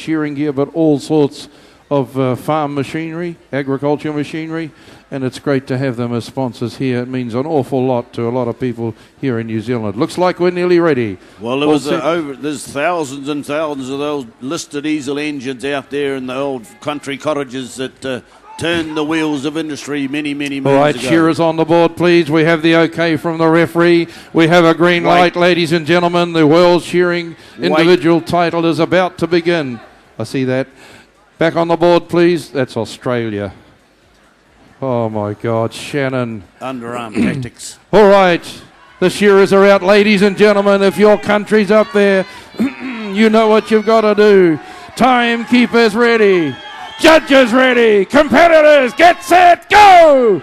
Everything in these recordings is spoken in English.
shearing gear, but all sorts of farm machinery, agriculture machinery, and it's great to have them as sponsors here. It means an awful lot to a lot of people here in New Zealand. Looks like we're nearly ready. Well, there's thousands and thousands of those listed diesel engines out there in the old country cottages that turned the wheels of industry many moons ago. All right, shearers on the board, please. We have the okay from the referee. We have a green light, ladies and gentlemen. The World Shearing individual title is about to begin. I see that. Back on the board, please. That's Australia. Oh, my God. Shannon. Underarm tactics. All right. The shearers are out, ladies and gentlemen. If your country's up there, you know what you've got to do. Timekeepers ready. Judges ready. Competitors, get set, go!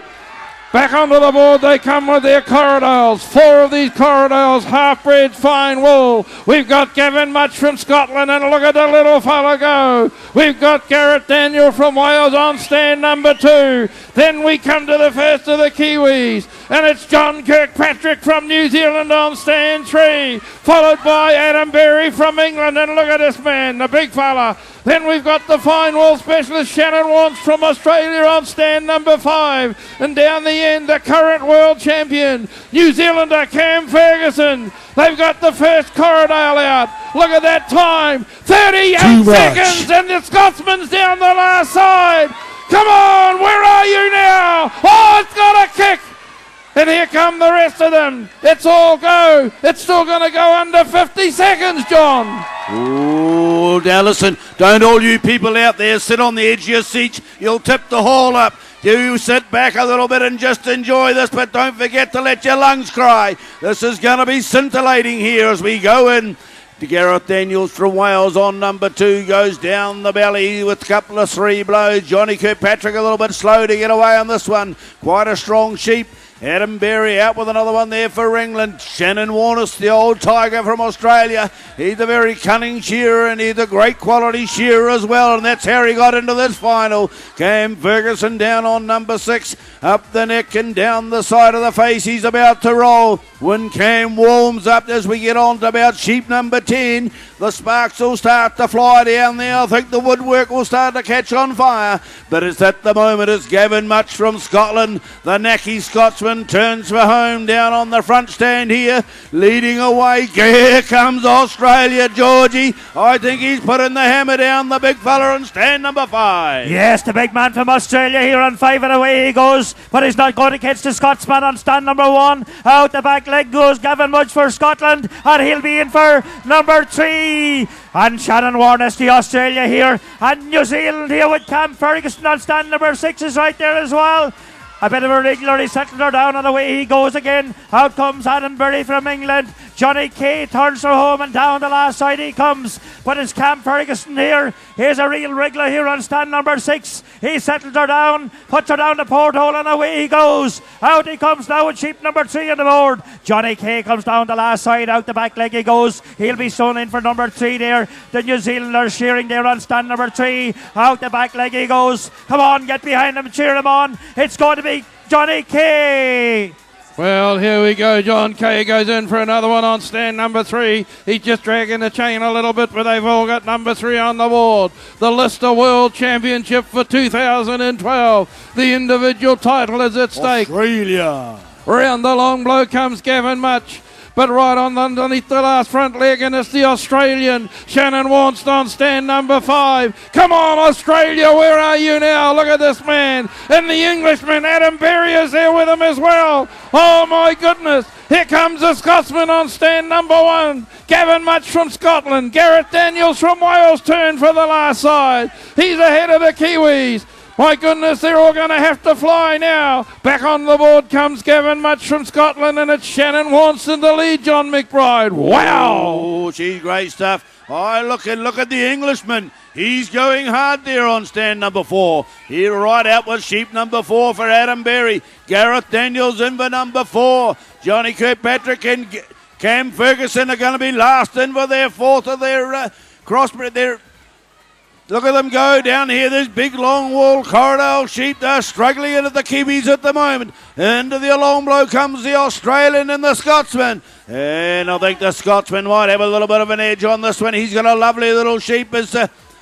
Back onto the board they come with their corridals. 4 of these corridals, half-bred fine wool. We've got Gavin Much from Scotland, and look at the little fella go. We've got Garrett Daniel from Wales on stand number 2. Then we come to the first of the Kiwis, and it's John Kirkpatrick from New Zealand on stand 3, followed by Adam Berry from England, and look at this man, the big fella. Then we've got the fine wool specialist Shannon Wants from Australia on stand number 5. And down the end, the current world champion, New Zealander Cam Ferguson. They've got the first corridal out. Look at that time, 38 seconds, and the Scotsman's down the last side. Come on, where are you now? Oh, it's got a kick. And here come the rest of them. It's all go. It's still going to go under 50 seconds, John. Oh, now listen, don't all you people out there sit on the edge of your seats. You'll tip the hall up. You sit back a little bit and just enjoy this, but don't forget to let your lungs cry. This is going to be scintillating here as we go in. Gareth Daniels from Wales on number 2 goes down the belly with a couple of 3 blows. Johnny Kirkpatrick a little bit slow to get away on this one. Quite a strong sheep. Adam Berry out with another one there for England. Shannon Warnes, the old tiger from Australia. He's a very cunning shearer and he's a great quality shearer as well, and that's how he got into this final. Cam Ferguson down on number 6. Up the neck and down the side of the face. He's about to roll. When Cam warms up as we get on to about sheep number 10, the sparks will start to fly down there. I think the woodwork will start to catch on fire. But it's at the moment it's Gavin Much from Scotland. The knacky Scotsman turns for home down on the front stand here. Leading away. Here comes Australia, Georgie. I think he's putting the hammer down, the big fella on stand number 5. Yes, the big man from Australia here on 5, and away he goes. But he's not going to catch the Scotsman on stand number 1. Out the back leg goes Gavin Mudge for Scotland, and he'll be in for number 3. And Shannon Warnes, the Australia here, and New Zealand here with Cam Ferguson on stand number 6 is right there as well. A bit of a regular, he settled her down, and away he goes again. Out comes Adam Berry from England. Johnny Kay turns her home, and down the last side he comes. But it's Cam Ferguson here. Here's a real wriggler here on stand number 6. He settles her down, puts her down the porthole, and away he goes. Out he comes now with sheep number 3 on the board. Johnny Kay comes down the last side, out the back leg he goes. He'll be sewn in for number 3 there. The New Zealander Shearing there on stand number 3. Out the back leg he goes. Come on, get behind him, cheer him on. It's going to be Johnny Kay. Well, here we go. John Kay goes in for another one on stand number 3. He's just dragging the chain a little bit, but they've all got number 3 on the board. The Lister World Championship for 2012. The individual title is at stake. Australia. Round the long blow comes Gavin Much. But right on underneath the last front leg, and it's the Australian Shannon Warnes on stand number 5. Come on, Australia, where are you now? Look at this man. And the Englishman, Adam Berry, is there with him as well. Oh, my goodness. Here comes the Scotsman on stand number 1. Gavin Much from Scotland. Gareth Daniels from Wales turn for the last side. He's ahead of the Kiwis. My goodness, they're all going to have to fly now. Back on the board comes Gavin Much from Scotland, and it's Shannon Warnes in the lead, John McBride. Wow! Oh, she's great stuff. Oh, look at the Englishman. He's going hard there on stand number 4. Here right out was sheep number 4 for Adam Berry. Gareth Daniels in for number 4. Johnny Kirkpatrick and Cam Ferguson are going to be last in for their 4th of their crossbred. Look at them go down here. This big long wool corridor sheep. They're struggling into the Kiwis at the moment. Into the long blow comes the Australian and the Scotsman. And I think the Scotsman might have a little bit of an edge on this one. He's got a lovely little sheep as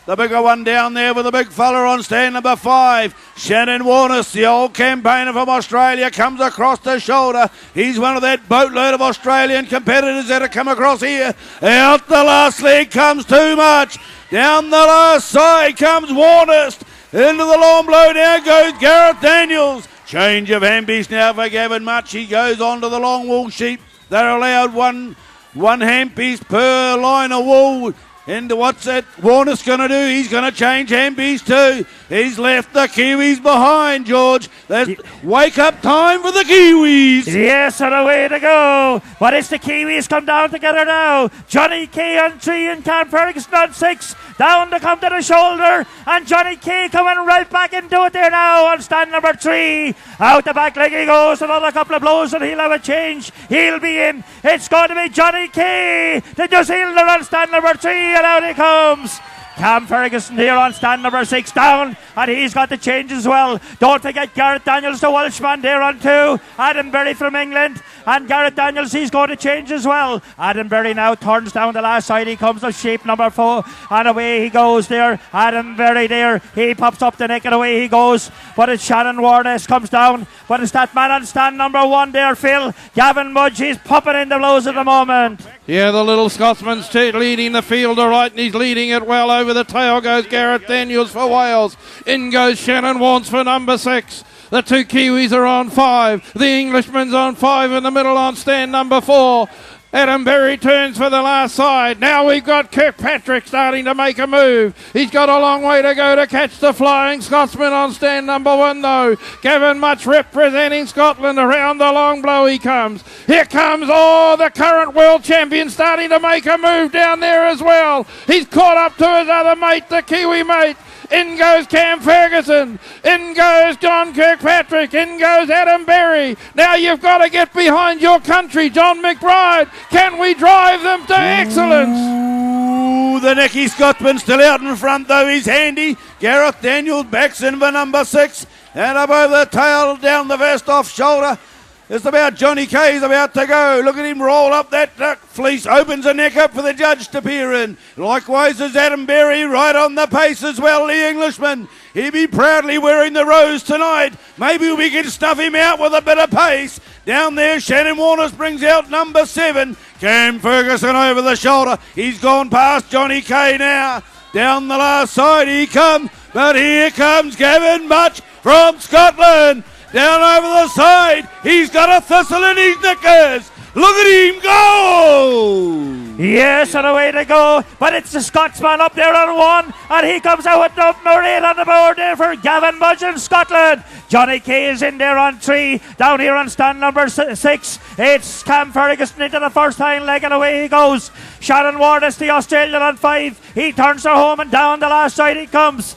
The bigger one down there with the big fella on stand number 5. Shannon Warnes, the old campaigner from Australia, comes across the shoulder. He's one of that boatload of Australian competitors that have come across here. Out the last leg comes Too Much. Down the last side comes Warnes. Into the long blow now goes Gareth Daniels. Change of handpiece now for Gavin Much. He goes on to the long wool sheep. They're allowed one handpiece per line of wool. And what's that Warner's going to do? He's going to change handpiece too. He's left the Kiwis behind, George. That's wake up time for the Kiwis. Yes, and away to go. But it's the Kiwis come down together now. Johnny K on 3 and Cam Ferguson on 6. Down to come to the shoulder. And Johnny K coming right back into it there now on stand number 3. Out the back leg he goes. Another couple of blows and he'll have a change. He'll be in. It's going to be Johnny K, the New Zealander on stand number 3. And out he comes. Cam Ferguson here on stand number 6 down, and he's got the change as well. Don't forget Gareth Daniels, the Welshman, there on 2. Adam Berry from England, and Gareth Daniels, he's going to change as well. Adam Berry now turns down the last side. He comes to shape number 4, and away he goes there. Adam Berry there, he pops up the neck and away he goes. But it's Shannon Warnes comes down, but it's that man on stand number 1 there, Phil. Gavin Mudge, he's popping in the blows at the moment. Yeah, the little Scotsman's leading the field all right, and he's leading it well. Over the tail goes Gareth Daniels for Wales. In goes Shannon Warnes for number 6. The 2 Kiwis are on 5. The Englishman's on 5 in the middle on stand number 4. Adam Berry turns for the last side. Now we've got Kirkpatrick starting to make a move. He's got a long way to go to catch the Flying Scotsman on stand number 1 though. Gavin Much representing Scotland. Around the long blow he comes. Here comes, the current world champion starting to make a move down there as well. He's caught up to his other mate, the Kiwi mate. In goes Cam Ferguson. In goes John Kirkpatrick. In goes Adam Berry. Now you've got to get behind your country, John McBride. Can we drive them to excellence? Ooh, the Necky Scotsman still out in front though. He's handy. Gareth Daniels backs in for number 6. And up over the tail, down the vest off shoulder. It's about Johnny K's about to go. Look at him roll up that duck fleece. Opens the neck up for the judge to peer in. Likewise is Adam Berry right on the pace as well, the Englishman. He'll be proudly wearing the rose tonight. Maybe we can stuff him out with a bit of pace. Down there, Shannon Warnes brings out number 7. Cam Ferguson over the shoulder. He's gone past Johnny K now. Down the last side he comes. But here comes Gavin Much from Scotland. Down over the side, he's got a thistle in his knickers. Look at him go! Yes, and away to go. But it's the Scotsman up there on 1, and he comes out with number 8 on the board there for Gavin Mudge in Scotland. Johnny K is in there on 3. Down here on stand number 6, it's Cam Ferguson into the first hind leg, and away he goes. Shannon Warnes, the Australian, on 5. He turns her home, and down the last side he comes.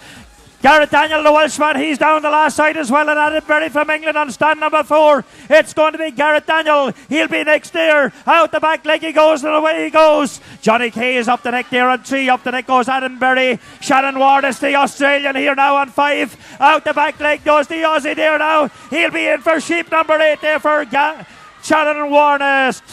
Gareth Daniel, the Welshman, he's down the last side as well, and Adam Berry from England on stand number 4. It's going to be Gareth Daniel. He'll be next there. Out the back leg he goes, and away he goes. Johnny K is up the neck there on 3. Up the neck goes Adam Berry. Shannon Warnes, the Australian, here now on 5. Out the back leg goes the Aussie there now. He'll be in for sheep number 8 there for Shannon Warnes.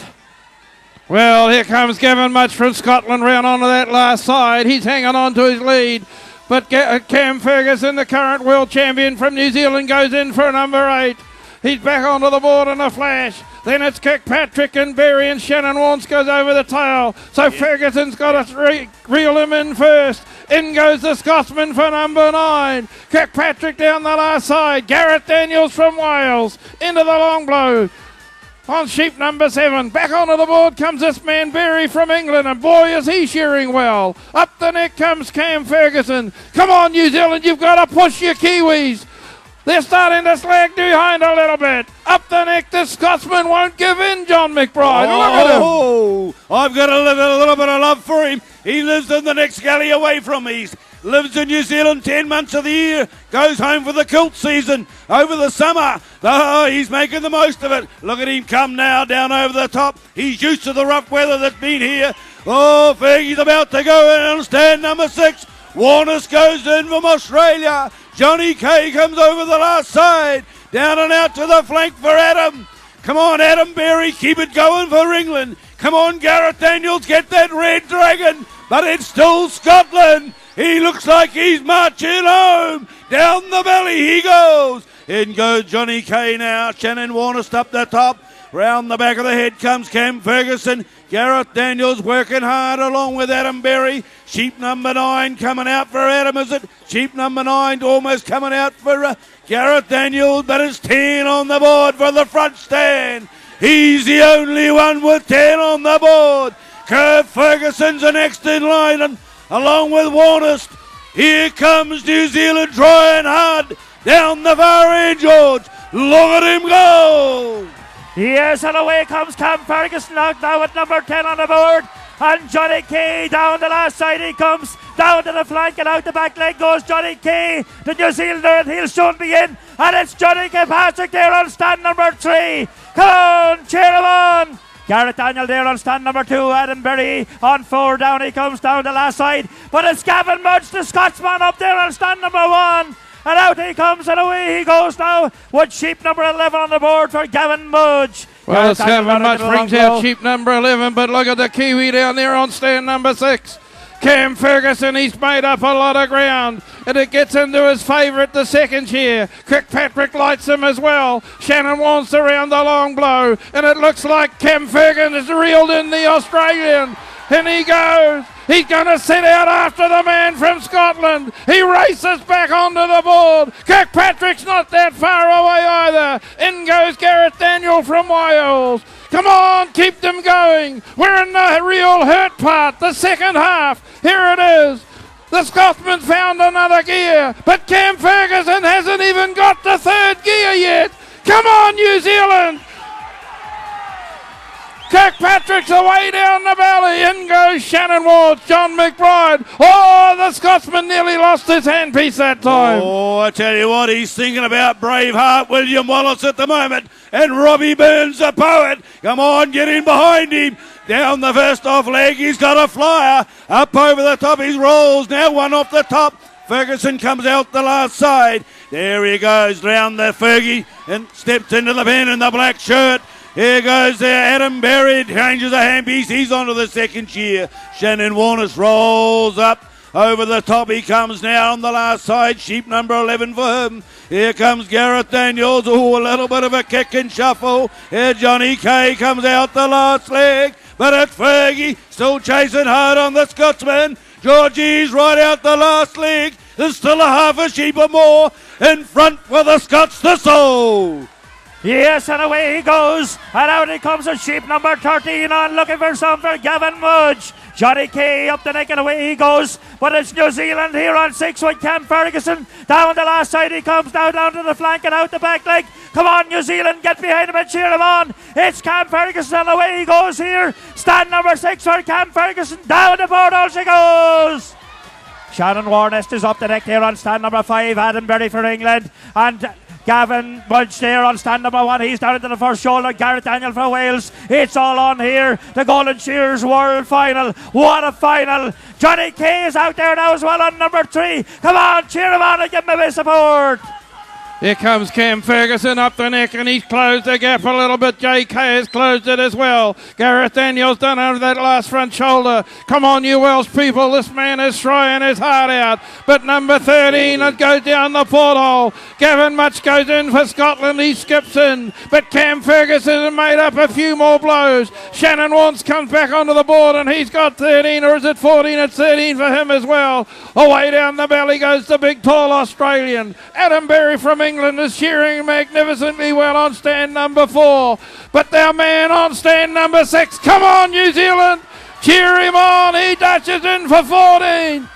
Well, here comes Gavin Much from Scotland round onto that last side. He's hanging on to his lead. But Cam Ferguson, the current world champion from New Zealand, goes in for number 8. He's back onto the board in a flash. Then it's Kirkpatrick and Berry, and Shannon Warnes goes over the tail. So Ferguson's got to reel him in first. In goes the Scotsman for number 9. Kirkpatrick down the last side. Gareth Daniels from Wales into the long blow. On sheep number 7, back onto the board comes this man Berry from England, and boy is he shearing well. Up the neck comes Cam Ferguson. Come on New Zealand, you've got to push your Kiwis. They're starting to slag behind a little bit. Up the neck, the Scotsman won't give in, John McBride. Look at him. I've got a little bit of love for him. He lives in the next galley away from me. Lives in New Zealand 10 months of the year, goes home for the kilt season over the summer. Oh, he's making the most of it. Look at him come now down over the top. He's used to the rough weather that's been here. Oh, Fergie's about to go in on stand number 6. Warnes goes in from Australia. Johnny K comes over the last side. Down and out to the flank for Adam. Come on, Adam Berry, keep it going for England. Come on, Gareth Daniels, get that red dragon. But it's still Scotland. He looks like he's marching home. Down the valley he goes. In goes Johnny K now. Shannon Warnest up the top. Round the back of the head comes Cam Ferguson. Gareth Daniels working hard along with Adam Berry. Sheep number 9 coming out for Adam, is it? Sheep number 9 almost coming out for Gareth Daniels, but it's 10 on the board for the front stand. He's the only one with 10 on the board. Cam Ferguson's the next in line, and along with Warnest. Here comes New Zealand trying hard down the far end, George. Look at him go. Yes, and away comes Cam Ferguson now with number 10 on the board. And Johnny K down the last side he comes. Down to the flank and out the back leg goes Johnny K. The New Zealander, and he'll soon be in. And it's Johnny K. Patrick there on stand number 3. Come on, cheer him on. Gareth Daniel there on stand number 2. Adam Berry on 4. Down he comes down the last side. But it's Gavin Mudge, the Scotsman, up there on stand number 1. And out he comes and away he goes now with sheep number 11 on the board for Gavin Mudge. Well, it's Gavin Mudge brings out sheep number 11, but look at the Kiwi down there on stand number 6. Cam Ferguson, he's made up a lot of ground, and it gets into his favourite, the second chair. Kirkpatrick lights him as well. Shannon wants around the long blow, and it looks like Cam Ferguson has reeled in the Australian. And he goes. He's going to set out after the man from Scotland. He races back onto the board. Kirkpatrick's not that far away either. In goes Gareth Daniel from Wales. Come on, keep them going. We're in the real hurt part, the second half. Here it is. The Scotsman found another gear, but Cam Ferguson hasn't even got the third gear yet. Come on, New Zealand. Kirkpatrick's away down the valley. In goes Shannon Ward, John McBride. Oh, the Scotsman nearly lost his handpiece that time. Oh, I tell you what, he's thinking about Braveheart William Wallace at the moment. And Robbie Burns, the poet. Come on, get in behind him. Down the first off leg, he's got a flyer. Up over the top, he rolls. Now one off the top. Ferguson comes out the last side. There he goes, round the Fergie and steps into the pen in the black shirt. Here goes there, Adam Berry, changes a handpiece, he's onto the second cheer. Shannon Warnest rolls up, over the top he comes now on the last side, sheep number 11 for him. Here comes Gareth Daniels, a little bit of a kick and shuffle. Here Johnny K comes out the last leg, but it's Fergie, still chasing hard on the Scotsman. Georgie's right out the last leg, there's still a half a sheep or more, in front for the Scots, the soul. Yes, and away he goes. And out he comes with sheep number 13 on, looking for some for Gavin Mudge. Johnny K up the neck and away he goes. But it's New Zealand here on 6 with Cam Ferguson. Down the last side he comes, now down to the flank and out the back leg. Come on, New Zealand, get behind him and cheer him on. It's Cam Ferguson and away he goes here. Stand number 6 for Cam Ferguson. Down the board all she goes. Shannon Warnest is up the neck there on stand number 5. Adam Berry for England. And Gavin Mudge there on stand number 1. He's down into the first shoulder. Gareth Daniel for Wales. It's all on here. The Golden Shears World Final. What a final. Johnny K is out there now as well on number 3. Come on, cheer him on and give him a bit of support. Here comes Cam Ferguson up the neck, and he's closed the gap a little bit. JK has closed it as well. Gareth Daniels done over that last front shoulder. Come on, you Welsh people. This man is trying his heart out. But number 13, it goes down the porthole. Gavin Mudge goes in for Scotland. He skips in. But Cam Ferguson has made up a few more blows. Shannon Wants comes back onto the board, and he's got 13, or is it 14? It's 13 for him as well. Away down the valley goes the big, tall Australian. Adam Berry from England is shearing magnificently well on stand number 4. But their man on stand number 6. Come on, New Zealand. Cheer him on. He dashes in for 14.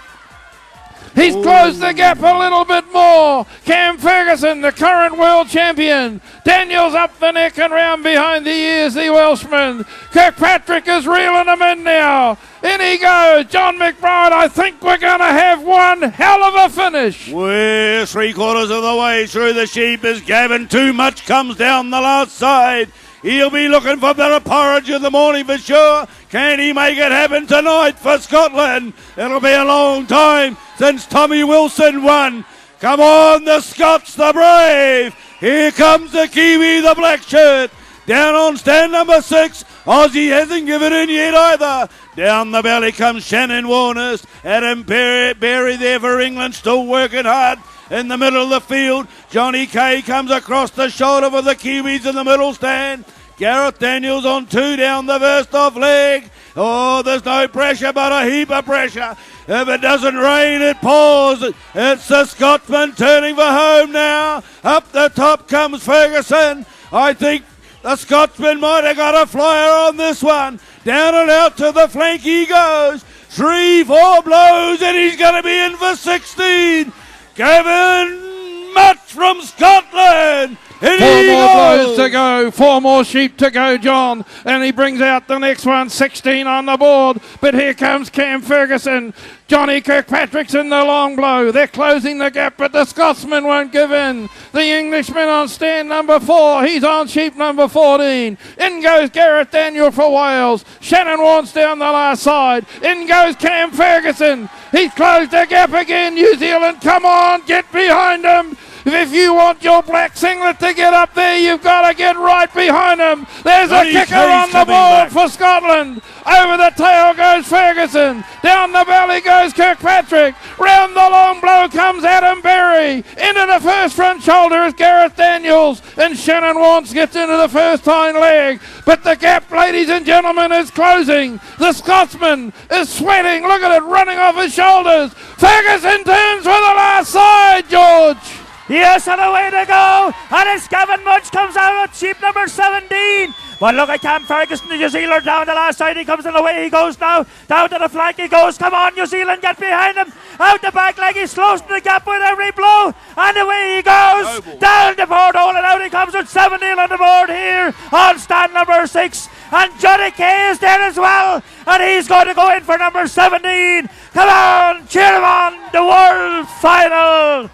He's closed the gap a little bit more. Cam Ferguson, the current world champion. Daniels up the neck and round behind the ears, the Welshman. Kirkpatrick is reeling him in now. In he goes. John McBride, I think we're going to have one hell of a finish. We're 3/4 of the way through the sheep as Gavin Too Much comes down the last side. He'll be looking for better porridge in the morning for sure. Can he make it happen tonight for Scotland? It'll be a long time since Tommy Wilson won. Come on, the Scots, the brave. Here comes the Kiwi, the black shirt. Down on stand number 6. Aussie hasn't given in yet either. Down the belly comes Shannon Warners. Adam Berry there for England, still working hard. In the middle of the field, Johnny Kay comes across the shoulder for the Kiwis in the middle stand. Gareth Daniels on 2 down the first off leg. Oh, there's no pressure, but a heap of pressure. If it doesn't rain, it pours. It's the Scotsman turning for home now. Up the top comes Ferguson. I think the Scotsman might have got a flyer on this one. Down and out to the flank he goes. 3-4 blows, and he's going to be in for 16. Gavin Much from Scotland. And 4 more blows to go, 4 more sheep to go, John. And he brings out the next one, 16 on the board. But here comes Cam Ferguson. Johnny Kirkpatrick's in the long blow. They're closing the gap, but the Scotsman won't give in. The Englishman on stand number 4. He's on sheep number 14. In goes Gareth Daniel for Wales. Shannon Warnes down the last side. In goes Cam Ferguson. He's closed the gap again. New Zealand, come on, get behind him. If you want your black singlet to get up there, you've got to get right behind him. There's a kicker on the board for Scotland. Over the tail goes Ferguson. Down the belly goes Kirkpatrick. Round the long blow comes Adam Berry. Into the first front shoulder is Gareth Daniels. And Shannon Warnes gets into the first hind leg. But the gap, ladies and gentlemen, is closing. The Scotsman is sweating. Look at it running off his shoulders. Ferguson turns for the last side, George. Yes, and away to go. And it's Gavin Mudge comes out at sheep number 17. But look at Cam Ferguson, the New Zealand down the last side. He comes and away he goes now. Down to the flank he goes. Come on, New Zealand, get behind him. Out the back leg, he's closing the gap with every blow. And away he goes. Down the board hole, and out he comes with 17 on the board here on stand number 6. And Johnny Kay is there as well. And he's going to go in for number 17. Come on, cheer him on. The world final.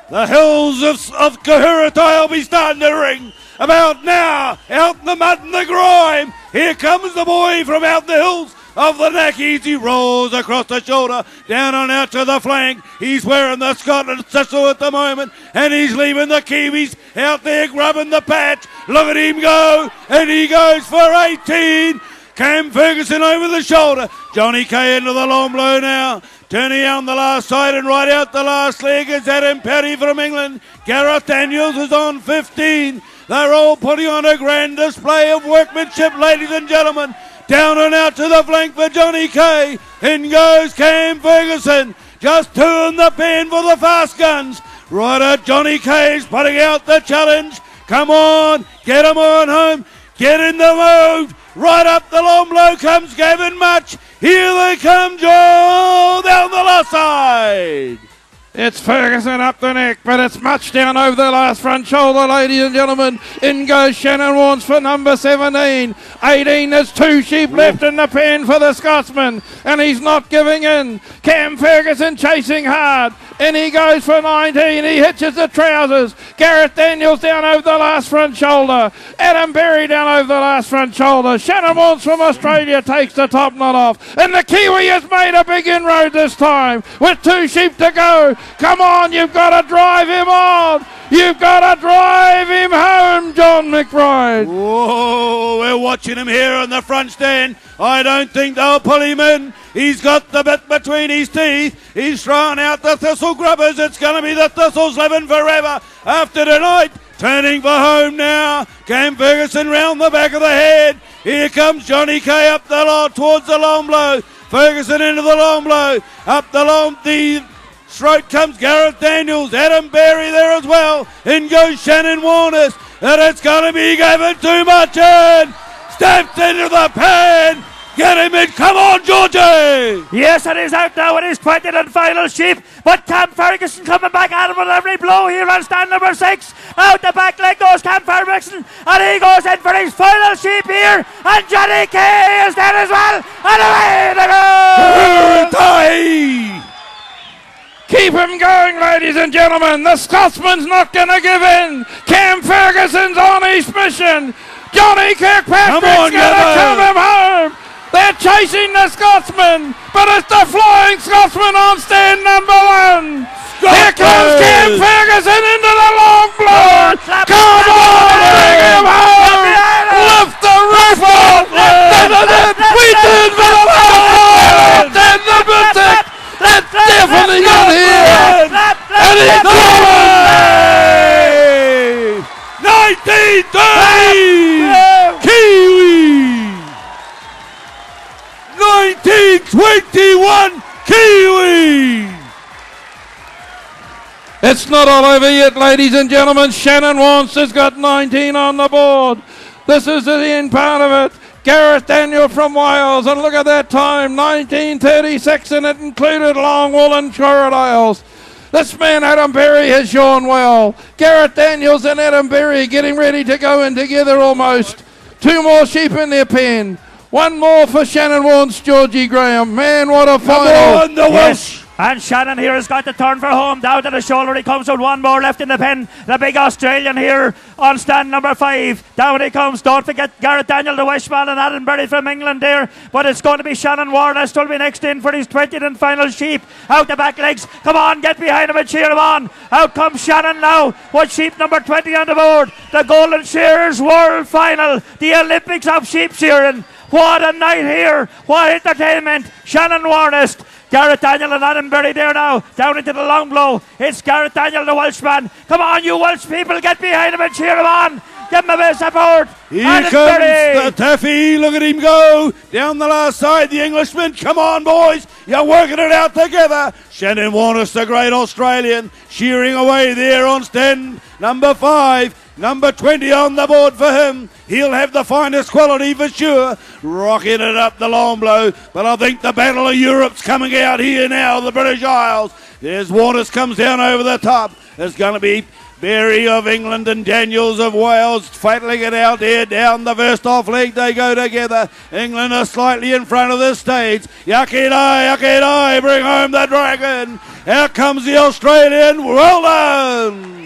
The hills of Kahuratai will be starting to ring about now, out in the mud and the grime. Here comes the boy from out the hills of the Knackies. He rolls across the shoulder, down and out to the flank. He's wearing the Scotland thistle at the moment, and he's leaving the Kiwis out there grubbing the patch. Look at him go, and he goes for 18. Cam Ferguson over the shoulder. Johnny Kay into the long blow now. Turning on the last side and right out the last leg is Adam Perry from England. Gareth Daniels is on 15. They're all putting on a grand display of workmanship, ladies and gentlemen. Down and out to the flank for Johnny Kay. In goes Cam Ferguson. Just 2 in the pen for the fast guns. Right at Johnny Kay's putting out the challenge. Come on, get him on home. Get in the move. Right up the long blow comes Gavin Much. Here they come, Joe, down the last side. It's Ferguson up the neck, but it's Much down over the last front shoulder, ladies and gentlemen. In goes Shannon Warnes for number 17. 18, there's 2 sheep left in the pen for the Scotsman, and he's not giving in. Cam Ferguson chasing hard. In he goes for 19. He hitches the trousers. Gareth Daniels down over the last front shoulder. Adam Berry down over the last front shoulder. Shannon Warnes from Australia takes the top knot off. And the Kiwi has made a big inroad this time with 2 sheep to go. Come on, you've got to drive him on. You've got to drive him home, John McBride. Whoa, we're watching him here on the front stand. I don't think they'll pull him in. He's got the bit between his teeth. He's thrown out the thistle grubbers. It's going to be the Thistles living forever after tonight. Turning for home now. Cam Ferguson round the back of the head. Here comes Johnny Kay up the lot towards the long blow. Ferguson into the long blow. Up the straight comes Gareth Daniels. Adam Berry there as well. In goes Shannon Warnes. And it's going to be given too much in. Steps into the pen. Get him in. Come on, Georgie. Yes, and he's out now with his 20th and final sheep. But Cam Ferguson coming back at him with every blow here on stand number 6. Out the back leg goes Cam Ferguson. And he goes in for his final sheep here. And Johnny Kay is there as well. And away they go. Keep him going, ladies and gentlemen. The Scotsman's not going to give in. Cam Ferguson's on his mission. Johnny Kirkpatrick's going to come him home. They're chasing the Scotsman, but it's the Flying Scotsman on stand number 1. Here comes Cam Ferguson into the long blow. Come on, bring him he got here? And he's won! 1930! Kiwi! 1921 Kiwi! It's not all over yet, ladies and gentlemen. Shannon Wance has got 19 on the board. This is the end part of it. Gareth Daniel from Wales, and look at that time, 1936, and it included long wool and crocodiles. This man, Adam Berry, has shown well. Gareth Daniels and Adam Berry getting ready to go in together almost. 2 more sheep in their pen. 1 more for Shannon Wance, Georgie Graham. Man, what a final. On the Welsh. And Shannon here has got to turn for home. Down to the shoulder he comes with 1 more left in the pen. The big Australian here on stand number 5. Down he comes. Don't forget Gareth Daniel, the Welshman, and Adam Berry from England there. But it's going to be Shannon Warnest will be next in for his 20th and final sheep. Out the back legs. Come on, get behind him and cheer him on. Out comes Shannon now with sheep number 20 on the board. The Golden Shears World Final. The Olympics of sheep shearing. What a night here. What entertainment. Shannon Warnest. Gareth Daniel and Adam Berry there now. Down into the long blow. It's Gareth Daniel, the Welshman. Come on, you Welsh people. Get behind him and cheer him on. Give him a bit of support. Here Adam comes Berry. the Taffy. Look at him go. Down the last side, the Englishman. Come on, boys. You're working it out together. Shannon Warnest, the great Australian, shearing away there on stand number 5. Number 20 on the board for him. He'll have the finest quality for sure. Rocking it up the long blow. But I think the Battle of Europe's coming out here now, the British Isles. There's Warnest comes down over the top. There's going to be Berry of England and Daniels of Wales battling it out here down the first off leg. They go together. England are slightly in front of this stage. Yucky die, bring home the dragon. Out comes the Australian. Well done.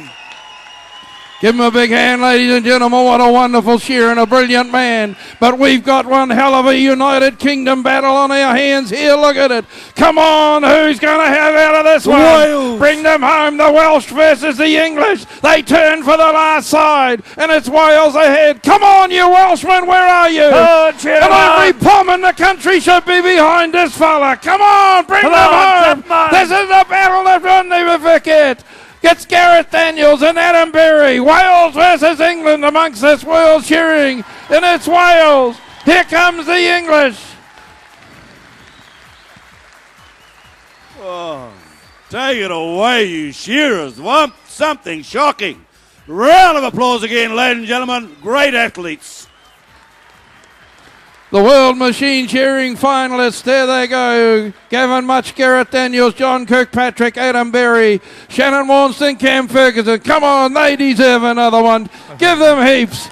Give him a big hand, ladies and gentlemen. What a wonderful shear and a brilliant man. But we've got one hell of a United Kingdom battle on our hands here. Look at it. Come on, who's going to have out of this one? Wales. Bring them home, the Welsh versus the English. They turn for the last side, and it's Wales ahead. Come on, you Welshmen, where are you? Oh, cheer And him every on. pom in the country should be behind this fella. Come on, bring Come them on, home. come on. This is the battle that we'll never forget. It's Gareth Daniels and Adam Berry. Wales versus England amongst this world shearing. And it's Wales. Here comes the English. Oh, take it away, you shearers. Something shocking. Round of applause again, ladies and gentlemen. Great athletes. The World Machine Shearing finalists, there they go. Gavin Much, Gareth Daniels, John Kirkpatrick, Adam Berry, Shannon Wance, Cam Ferguson. Come on, they deserve another one. Give them heaps.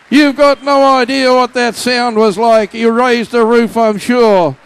You've got no idea what that sound was like. You raised the roof, I'm sure.